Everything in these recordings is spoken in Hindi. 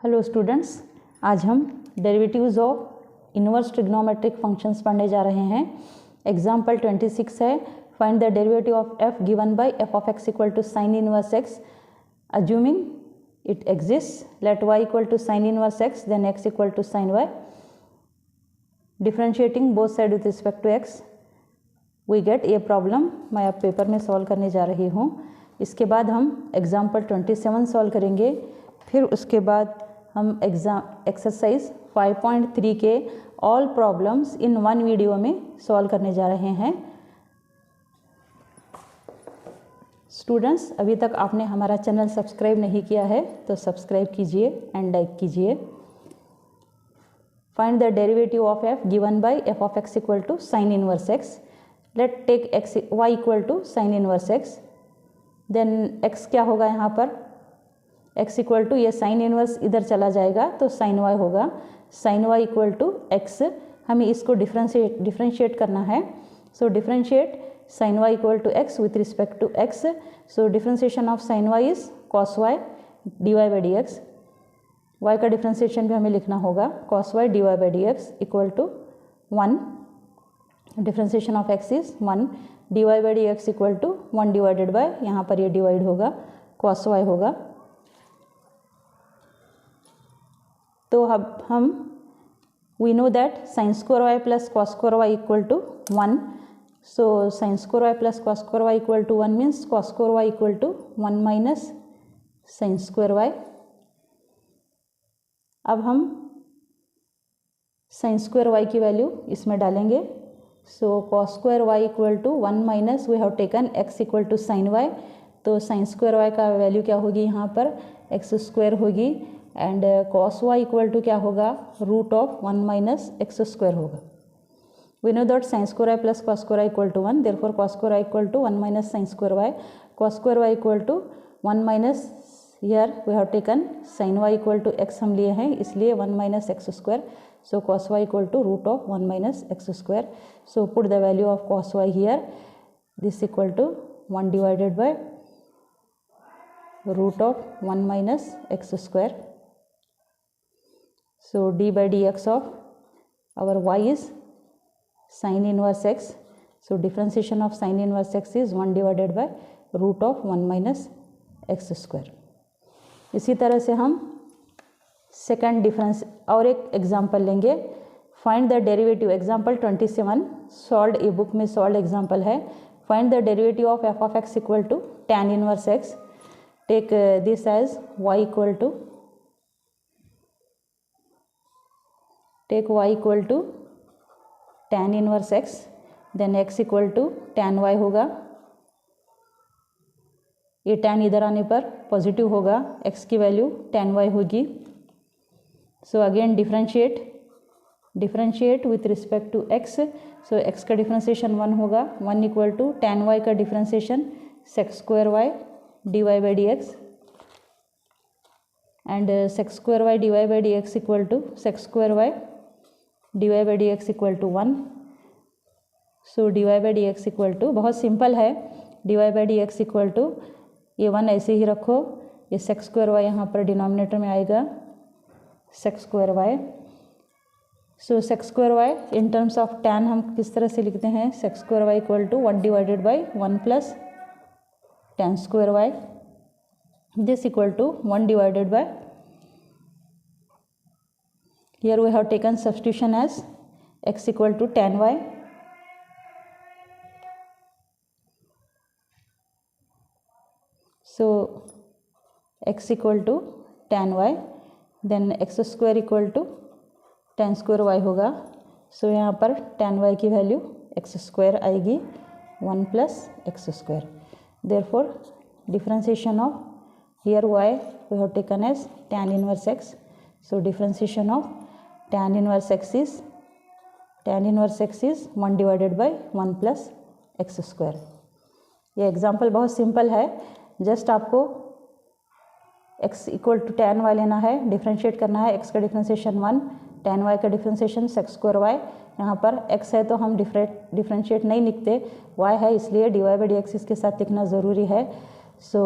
हेलो स्टूडेंट्स, आज हम derivatives of inverse trigonometric functions पढ़ने जा रहे हैं। एग्जाम्पल 26 है, find the derivative of f given by f of x equal to sine inverse x assuming it exist, let y equal to sine inverse x then x equal to sine y, differentiating both side with respect to x we get ये प्रॉब्लम मैं अब पेपर में सॉल्व करने जा रही हूँ। इसके बाद हम एग्जाम्पल 27 सॉल्व करेंगे। फिर उसके बाद हम एक्सरसाइज 5.3 के all problems in one video में सॉल्व करने जा रहे हैं। स्टूडेंट्स, अभी तक आपने हमारा चैनल सब्सक्राइब नहीं किया है तो सब्सक्राइब कीजिए एंड लाइक कीजिए। Find the derivative of f given by f of x equal to sine inverse x। Let take x y equal to sine inverse x, then x क्या होगा यहाँ पर, x इक्वल टू ये साइन इनवर्स इधर चला जाएगा तो साइन y होगा, sine y equal to x। हमें इसको डिफ्रेंशिएट करना है। So differentiate sine y equal to x with respect to x। So differentiation of sine y is cos y dy by D x. y का डिफ्रेंशिएशन भी हमें लिखना होगा, cos y dy by D x equal to 1। Differentiation of x is 1, dy by D x equal to 1 divided by, यहाँ पर ये डिवाइड होगा, cos y होगा। तो अब हम we know that sine square Y plus cos square Y equal to 1। So sine square Y plus cos square Y equal to 1 means cos square Y equal to 1 minus sine square Y. अब हम साइन स्क्वायर वाई की वैल्यू इसमें डालेंगे। So cos square Y equal to 1 minus we have taken X equal to sine Y. तो साइन स्क्वायर वाई का वैल्यू क्या होगी, यहाँ पर एक्स स्क्वायर होगी and cos Y equal to क्या होगा, root of 1 minus x square होगा। We know that sine square Y plus cos square Y equal to 1, therefore cos square Y equal to 1 minus sine square y. Cos square Y equal to 1 minus, here we have taken sine y equal to x हम लिए हैं, इसलिए 1 minus x square. So cos Y equal to root of 1 minus x square. So put the value of cos Y here, this equal to 1 divided by root of 1 minus x square. So d by dx of our y is sin inverse x. So differentiation of sin inverse x is 1 divided by root of 1 minus x square. इसी तरह से हम सेकंड डिफरेंस और एक एग्जांपल लेंगे। Find the derivative, example 27 solve, a book में सॉल्व एग्जांपल है। Find the derivative of f of x equal to tan inverse x। Take this as y equal to, take y equal to tan inverse x, then x equal to tan y होगा। ये tan इधर आने पर पॉजिटिव होगा, x की वैल्यू tan y होगी। So again differentiate with respect to x। So x का डिफरेंशिएशन 1 होगा, 1 इक्वल टू tan y का differentiation sec square Y D Y by D X and sec square Y D Y by D x equal to sec square Y D Y by D x equal to 1। So D Y by D x equal to, बहुत सिंपल है, D Y by D x equal to ये 1 ऐसे ही रखो, ये सेक स्क्वायर वाई यहाँ पर डिनोमिनेटर में आएगा, sec square Y. So sec square Y in terms of tan हम किस तरह से लिखते हैं, sec square Y equal to 1 divided by 1 plus tan square Y, this equal to 1 divided by, here we have taken substitution as x equal to tan y। so x equal to tan y, then x square equal to tan square y होगा। so यहाँ पर tan y की वैल्यू x square आएगी, 1 plus x square। therefore differentiation of here y we have taken as tan inverse x। so differentiation of tan inverse x is 1 divided by 1 plus x square. ये एग्जांपल बहुत सिंपल है, जस्ट आपको x equal to tan y लेना है, डिफ्रेंशिएट करना है। x का डिफ्रेंशिएशन 1, tan y का डिफ्रेंशिएशन सेक स्क्वायर y। यहाँ पर x है तो हम डिफ्रेंशिएट नहीं लिखते, y है इसलिए dy बाई डी एक्स इसके साथ लिखना ज़रूरी है। सो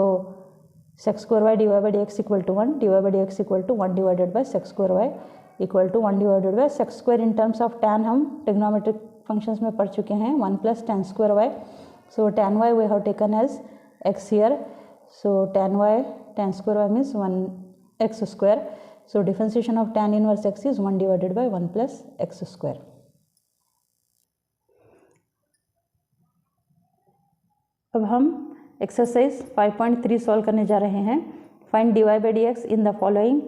sec square y dy by dx equal to 1, dy by dx equal to 1 divided by sec square y equal to 1 divided by sec square in terms of tan हम trigonometric functions में पढ़ चुके हैं 1 plus tan square y. So tan y we have taken as x here. So tan y tan square y means 1 x square. So differentiation of tan inverse x is 1 divided by 1 plus x square. अब हम एक्सरसाइज 5.3 सॉल्व करने जा रहे हैं. Find dy by dx in the following.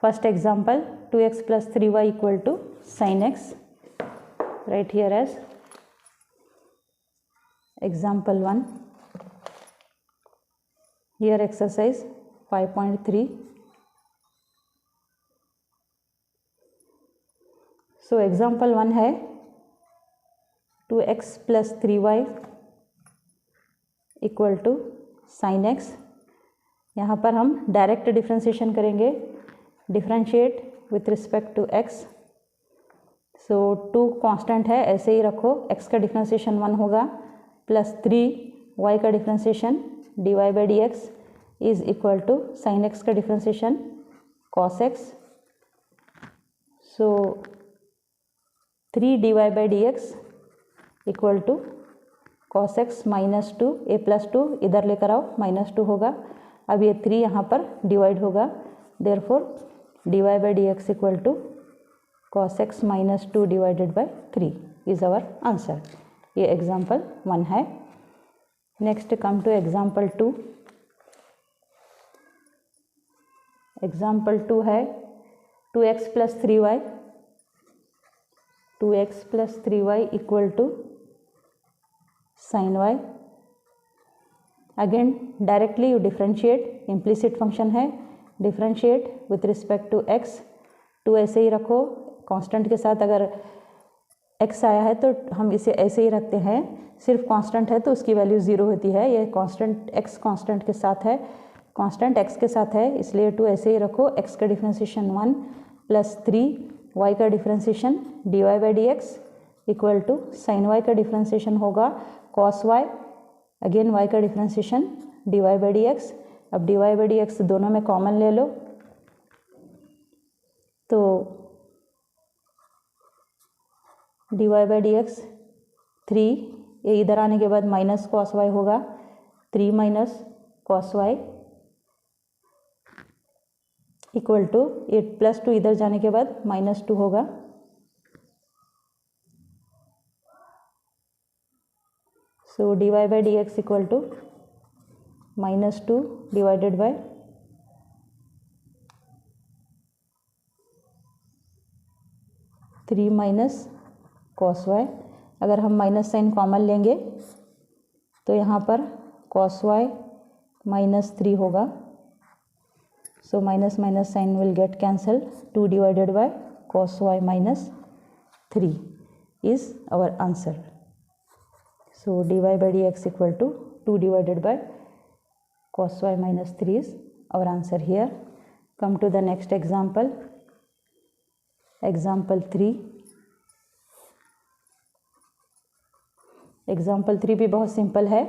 First example 2x plus 3y equal to sin x. Write here as example 1. Here exercise 5.3. So example 1 है 2x plus 3y equal to sine X. यहाँ पर हम डायरेक्ट डिफ्रेंशिएशन करेंगे. Differentiate with respect to X. So 2 constant है, ऐसे ही रखो. x का डिफ्रेंशिएशन 1 होगा प्लस 3y का differentiation dy by D x is equal to sine x का differentiation cos x. So 3 dy by D x equal to cos x minus 2 a plus 2 इधर लेकर आओ माइनस 2 होगा. अब ये 3 यहाँ पर डिवाइड होगा. Therefore dy by D x equal to cos x minus 2 divided by 3 is our answer. ये एग्जाम्पल 1 है. Next come to example 2. Example 2 है 2x plus 3y. 2x plus 3y equal to sin y. Again directly you differentiate. Implicit function है. Differentiate with respect to x. 2 ऐसे ही रखो. कांस्टेंट के साथ अगर x आया है तो हम इसे ऐसे ही रखते हैं. सिर्फ कांस्टेंट है तो उसकी वैल्यू 0 होती है. ये कांस्टेंट x कांस्टेंट के साथ है, कांस्टेंट x के साथ है, इसलिए 2 ऐसे ही रखो. x का डिफ्रेंशिएशन 1 प्लस 3 y का differentiation dy by D x equal to sine y का डिफ्रेंशिएशन होगा cos y. अगेन y का differentiation dy by D X. अब dy बाई डी एक्स दोनों में कॉमन ले लो तो dy बाई डी एक्स 3 ये इधर आने के बाद माइनस cos y होगा. 3 minus cos y equal to 8 plus 2 इधर जाने के बाद माइनस 2 होगा. So dy by dx equal to minus 2 divided by 3 minus cos y. अगर हम माइनस साइन कॉमन लेंगे तो यहाँ पर cos y माइनस 3 होगा. So minus minus sign will get cancel. 2 divided by cos y minus 3 is our answer. So dy by dx equal to 2 divided by cos y minus 3 is our answer here. Come to the next example. Example 3. Example 3 भी बहुत सिंपल है.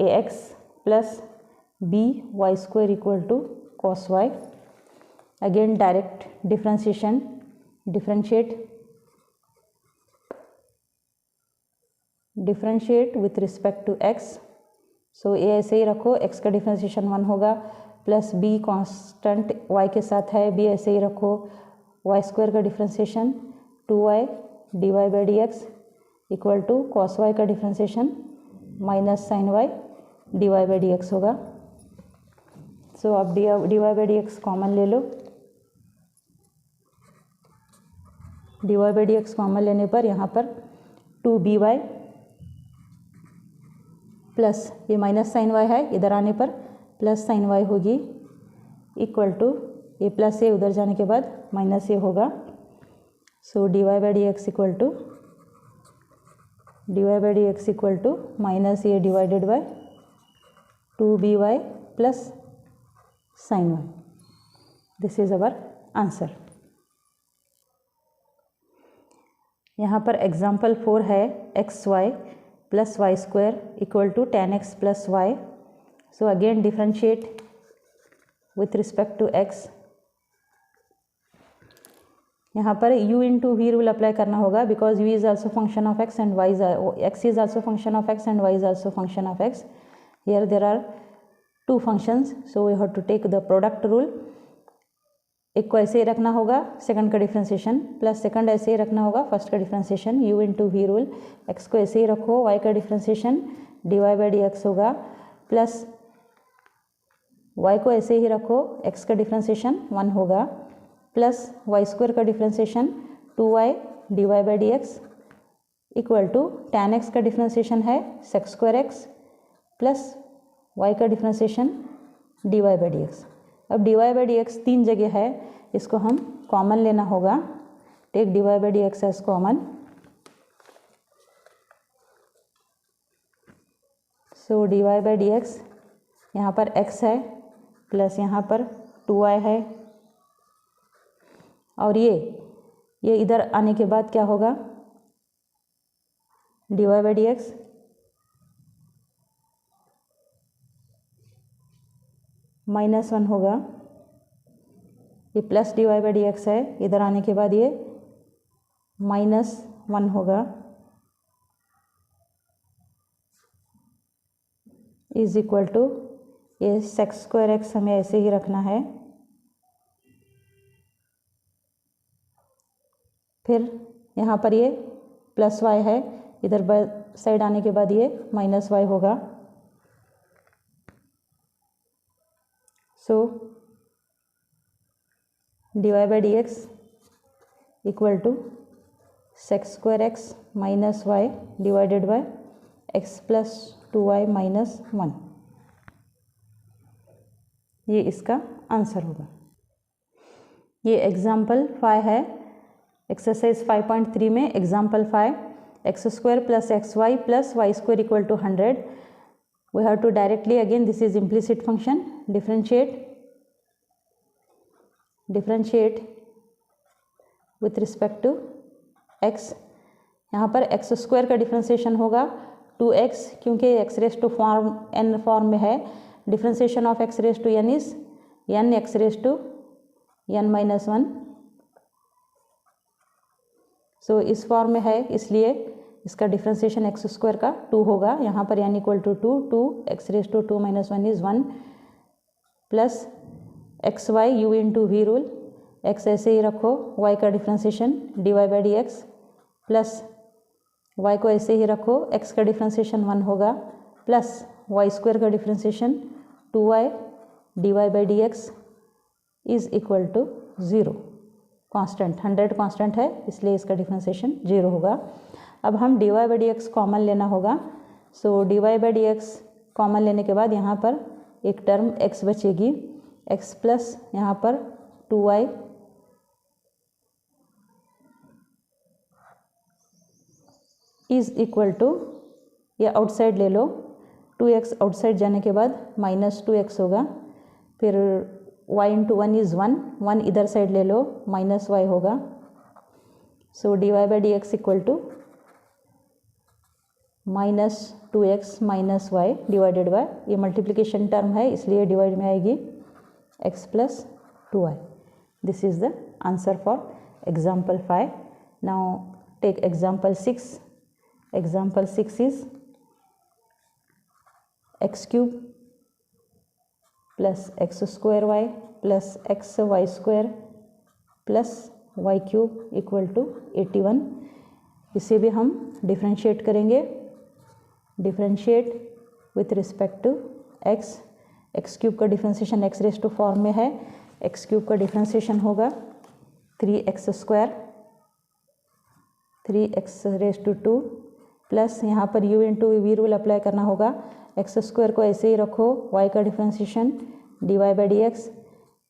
ax plus by square equal to cos y. Again direct differentiation. Differentiate with respect to x. सो ये ऐसे ही रखो. x का डिफ्रेंशिएशन 1 होगा प्लस b कांस्टेंट y के साथ है. b ऐसे ही रखो. y स्क्वायर का differentiation 2y dy by D x equal to cos y का differentiation minus sine y dy by D x होगा. सो अब dy by D x common ले लो. dy by D x common लेने पर यहाँ पर 2by प्लस ये माइनस साइन y है, इधर आने पर प्लस साइन y होगी इक्वल टू ये प्लस ए उधर जाने के बाद माइनस ए होगा. So dy by D x equal to minus A divided by 2by plus sine y. This is our answer. यहाँ पर एग्जाम्पल 4 है X Y plus Y square equal to tan x plus Y. So again differentiate with respect to x, यहाँ पर u into we rule apply करना होगा because u is also function of x and y x is also function of x and y is also function of x. Here there are two functions, so we have to take the product rule. एक को ऐसे ही रखना होगा, सेकंड का डिफ्रेंसिएशन, प्लस सेकंड ऐसे ही रखना होगा, फर्स्ट का differentiation. u into we rule, x को ऐसे ही रखो, y का डिफ्रेंसिएशन dy बाई dx होगा, प्लस y को ऐसे ही रखो, x का डिफ्रेंसिएशन 1 होगा, प्लस वाई स्क्वायर का differentiation 2y dy by dx equal to tan x का डिफ्रेंसिएशन है sec square x plus y का डिफ्रेंसिएशन dy बाई dx. अब dy बाई dx 3 जगह है, इसको हम कॉमन लेना होगा. Take dy by dx as common. So dy by dx यहाँ पर x है प्लस यहाँ पर 2y है, और ये इधर आने के बाद क्या होगा, dy बाई dx -1 होगा. ये प्लस dy बाई dx है, इधर आने के बाद ये -1 होगा, इज इक्वल टू ये सेक स्क्वायर एक्स हमें ऐसे ही रखना है. फिर यहाँ पर ये प्लस वाई है, इधर साइड आने के बाद ये माइनस वाई होगा. So dy by dx equal to sec square x minus y divided by x plus 2y minus 1. ये इसका आंसर होगा. ये एग्जाम्पल 5 है. एक्सरसाइज 5.3 में example 5, x square plus x Y plus Y square equal to 100. We have to directly, again this is implicit function, differentiate with respect to x. यहाँ पर एक्स स्क्वायर का डिफ्रेंसिएशन होगा 2x, क्योंकि x raise to form n form में है. Differentiation of x raise to n is n x raise to n minus 1. So इस फॉर्म में है, इसलिए इसका डिफ्रेंसिएशन एक्स स्क्वायर का 2 होगा. यहाँ पर n equal to 2 x raise to 2 minus 1 is 1 plus x y u into we rule, x ऐसे ही रखो, y का differentiation dy by dx plus y को ऐसे ही रखो, x का डिफ्रेंसिएशन 1 होगा, प्लस वाई स्क्वायर का differentiation 2y dy by dx is equal to 0. Constant 100 constant है, इसलिए इसका डिफ्रेंसिएशन 0 होगा. अब हम dy बाई dx कॉमन लेना होगा. So dy by dx common लेने के बाद यहाँ पर एक टर्म x बचेगी, x प्लस यहाँ पर 2y इज इक्वल टू, ये आउटसाइड ले लो, 2x आउटसाइड जाने के बाद माइनस 2x होगा. फिर y इंटू 1 इज़ 1 इधर साइड ले लो, माइनस y होगा. So dy by dx equal to minus 2x minus y divided by, ये मल्टीप्लिकेशन टर्म है इसलिए डिवाइड में आएगी x plus 2y. This is the answer for example 5. Now take example 6. Example 6 is x cube plus x square Y plus x y square plus y cube equal to 81. इसे भी हम डिफ्रेंशिएट करेंगे. Differentiate with respect to x. X cube का differentiation x raise to form में है. एक्स क्यूब का डिफ्रेंशिएशन होगा 3x square 3x raise to 2 plus यहाँ पर u into we rule apply करना होगा. एक्स स्क्वायर को ऐसे ही रखो, y का differentiation dy by dx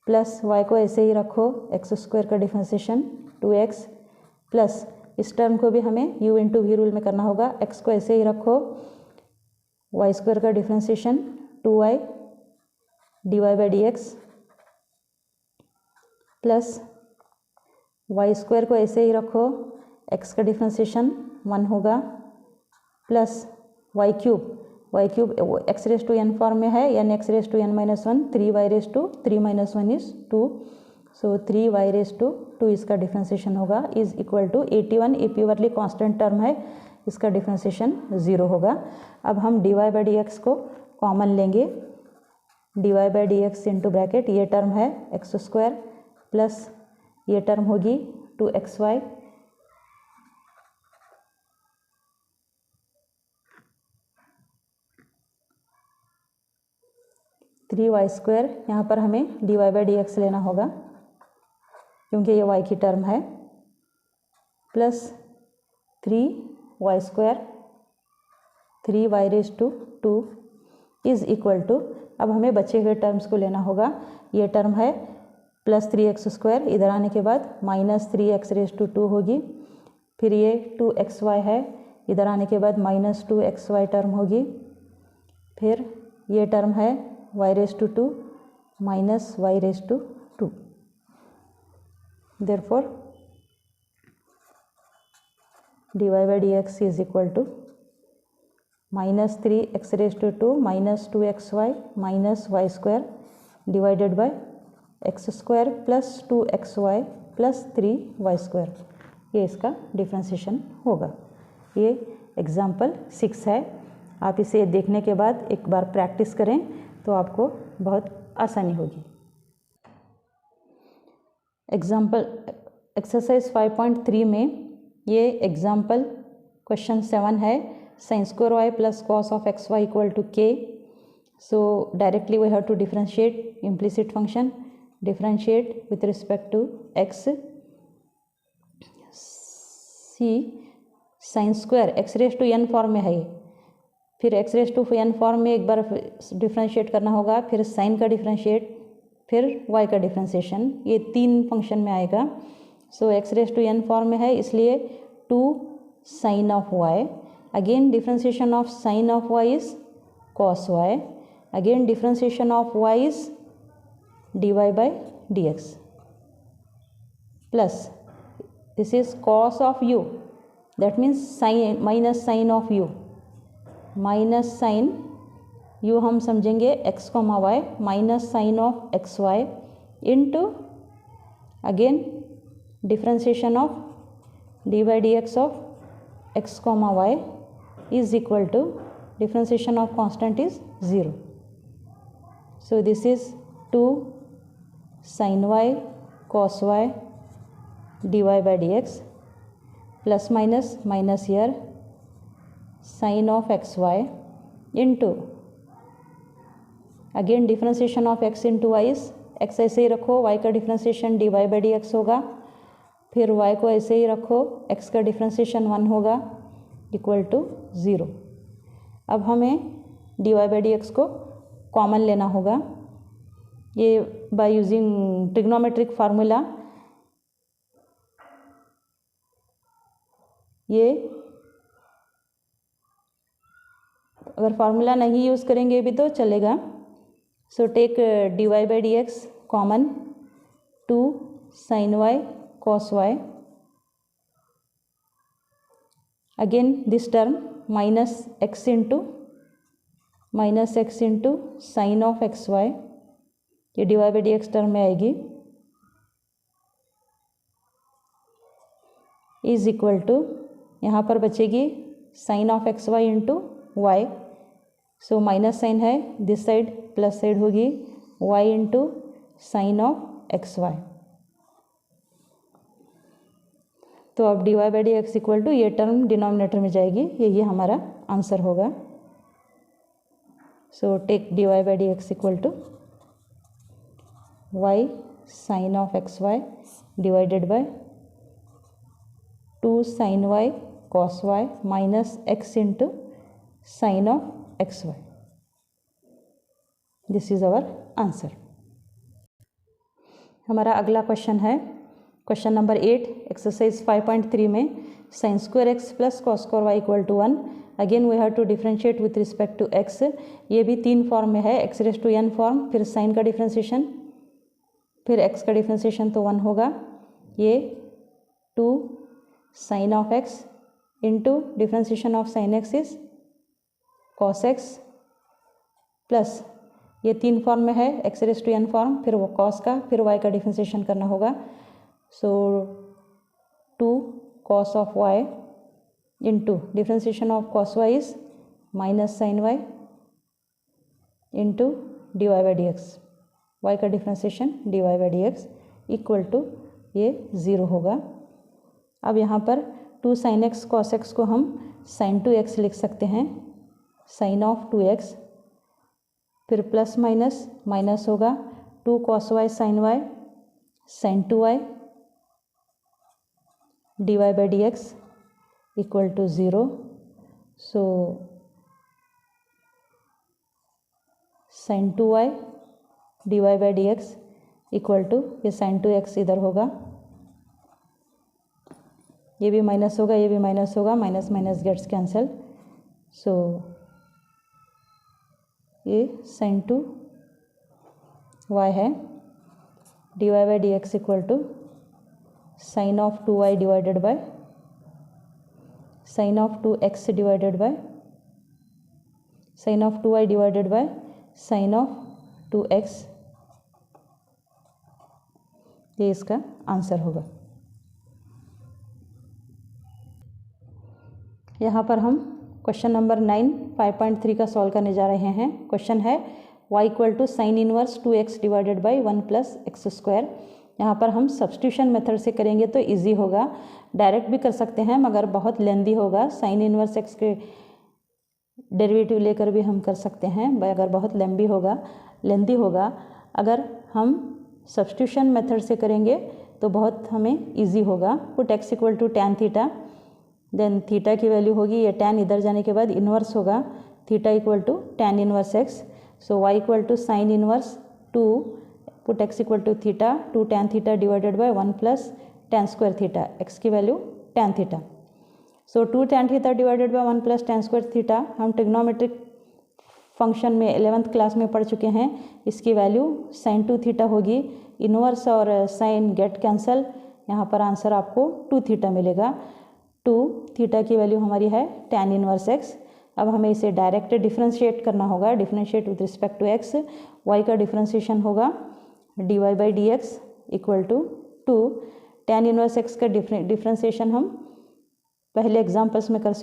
plus y को ऐसे ही रखो, एक्स स्क्वायर का डिफ्रेंशिएशन 2x प्लस इस टर्म को भी हमें u इंटू वी रूल में करना होगा. x को ऐसे ही रखो, y स्क्वायर का differentiation 2y dy by dx plus y square को ऐसे ही रखो, x का डिफ्रेंशिएशन 1 होगा plus y cube, y cube x raise to n form में है, n x raise to n minus one, 3y raise to 3 minus one is 2, so 3y raise to 2 इसका डिफ्रेंसिएशन होगा is equal to 81, a purely constant term है, इसका डिफ्रेंसिएशन 0 होगा। अब हम dy बाई डी एक्स को कॉमन लेंगे, dy by D x into bracket, ये टर्म है एक्स स्क्वायर प्लस ये टर्म होगी 2xy, थ्री वाई स्क्वायर, यहाँ पर हमें dy बाई डी एक्स लेना होगा क्योंकि ये y की टर्म है, plus 3y square 3y raise to 2 is equal to, अब हमें बचे हुए टर्म्स को लेना होगा, ये टर्म है प्लस 3x स्क्वायर, इधर आने के बाद माइनस 3x रेस टू 2 होगी, फिर ये 2xy है, इधर आने के बाद माइनस 2xy टर्म होगी, फिर ये टर्म है y raise to 2 minus y raise to 2, therefore dy by D x is equal to minus 3x raise to 2 minus 2xy minus y square divided by x square plus 2xy plus 3y square, ये इसका डिफ्रेंसिएशन होगा। ये एग्जाम्पल 6 है, आप इसे देखने के बाद एक बार प्रैक्टिस करें तो आपको बहुत आसानी होगी। एग्जाम्पल एक्सरसाइज 5.3 में ये एग्जाम्पल क्वेश्चन 7 है, sine square Y plus cos of x y equal to k, so directly we have to differentiate implicit function, differentiate with respect to x, see sine square x raise to n form में है, फिर x raise to n form में एक बार डिफ्रेंशिएट करना होगा, फिर साइन का डिफ्रेंशिएट, फिर y का डिफ्रेंशिएशन, ये 3 फंक्शन में आएगा। So x raise to n form में है इसलिए 2 sine of y, again differentiation of sine of y is cos y, again differentiation of y is dy by D x, plus this is cos of u, that means sine minus sine of u, minus sine u हम समझेंगे x comma y, minus sine of x y into again differentiation of d by D x of x comma y is equal to differentiation of constant is 0, so this is 2 sine y cos y dy by D x plus minus minus year sine of x y into again differentiation of x into y, x ऐसे ही रखो, y का differentiation dy by D x होगा, फिर y को ऐसे ही रखो, x का डिफ्रेंशिएशन 1 होगा इक्वल टू 0। अब हमें dy बाई डी एक्स को कॉमन लेना होगा, ये बाय यूजिंग ट्रिग्नोमेट्रिक फार्मूला, ये अगर फार्मूला नहीं यूज़ करेंगे भी तो चलेगा। So take dy by D x common, 2 sine y cos y, again this term minus x into sine of x y, ये dy by D x term में आएगी, इज इक्वल टू यहाँ पर बचेगी sine of x y into y, so minus sine है दिस साइड, प्लस साइड होगी y into sine of x y, तो अब dy by D x equal to ये टर्म डिनोमिनेटर में जाएगी, यही हमारा आंसर होगा। So take dy by D x equal to y sine of x y divided by 2 sine y cos y minus x into sine of x y, this is our answer. हमारा अगला क्वेश्चन है क्वेश्चन नंबर 8 एक्सरसाइज 5.3 में sine square x plus cos square Y equal to 1, again we have to differentiate with respect to x, ये भी 3 फॉर्म में है, x raise to n form, फिर साइन का डिफ्रेंशिएशन, फिर एक्स का डिफ्रेंशिएशन तो 1 होगा, ये 2 sine of x into differentiation of sine x is cos x plus ये 3 फॉर्म में है x raise to n form, फिर वो cos का, फिर y का डिफ्रेंशिएशन करना होगा। So 2 cos of y into differentiation of cos y is minus sine y into dy by D x, y का differentiation dy by D x equal to ये 0 होगा। अब यहाँ पर 2 sin x cos x को हम sin 2x लिख सकते हैं, sin ऑफ 2x, फिर प्लस माइनस माइनस होगा 2 cos y sin y sin 2y dy by D x equal to 0। So sin 2y dy by D x equal to ये sin 2x इधर होगा, ये भी माइनस होगा, ये भी माइनस होगा, minus minus gets cancel. So ये sin 2y है, dy by D x equal to sine of 2y divided by sine of 2x divided by sine of 2y divided by sine of 2x। ये इसका आंसर होगा। यहाँ पर हम क्वेश्चन नंबर 9 5.3 का सॉल्व करने जा रहे हैं। क्वेश्चन है y equal to sine inverse 2x divided by 1 plus x square. यहाँ पर हम सब्स्टिट्यूशन मेथड से करेंगे तो इजी होगा, डायरेक्ट भी कर सकते हैं मगर बहुत लेंदी होगा। साइन इनवर्स x के डेरिवेटिव लेकर भी हम कर सकते हैं अगर बहुत लेंदी होगा। अगर हम सब्स्टिट्यूशन मेथड से करेंगे तो बहुत हमें इजी होगा। Put x equal to tan theta, then theta की वैल्यू होगी, ये टैन इधर जाने के बाद इन्वर्स होगा, theta equal to tan inverse x। So y equal to sine inverse 2 put x equal to theta 2 tan theta divided by 1 plus tan square theta, x की value tan theta. So 2 tan theta divided by 1 plus tan square theta हम ट्रिग्नोमेट्रिक फंक्शन में 11th क्लास में पढ़ चुके हैं। इसकी वैल्यू साइन 2 थीटा होगी, इन्वर्स और साइन गेट कैंसल, यहाँ पर आंसर आपको 2 थीटा मिलेगा। 2 थीटा की वैल्यू हमारी है टैन इनवर्स x। अब हमें इसे डायरेक्ट डिफ्रेंशिएट करना होगा, differentiate with respect to x। y का डिफ्रेंशिएशन होगा dy by D x equal to 2 tan inverse x का डिफ्रेंशिएशन हम पहले एग्जाम्पल्स में कर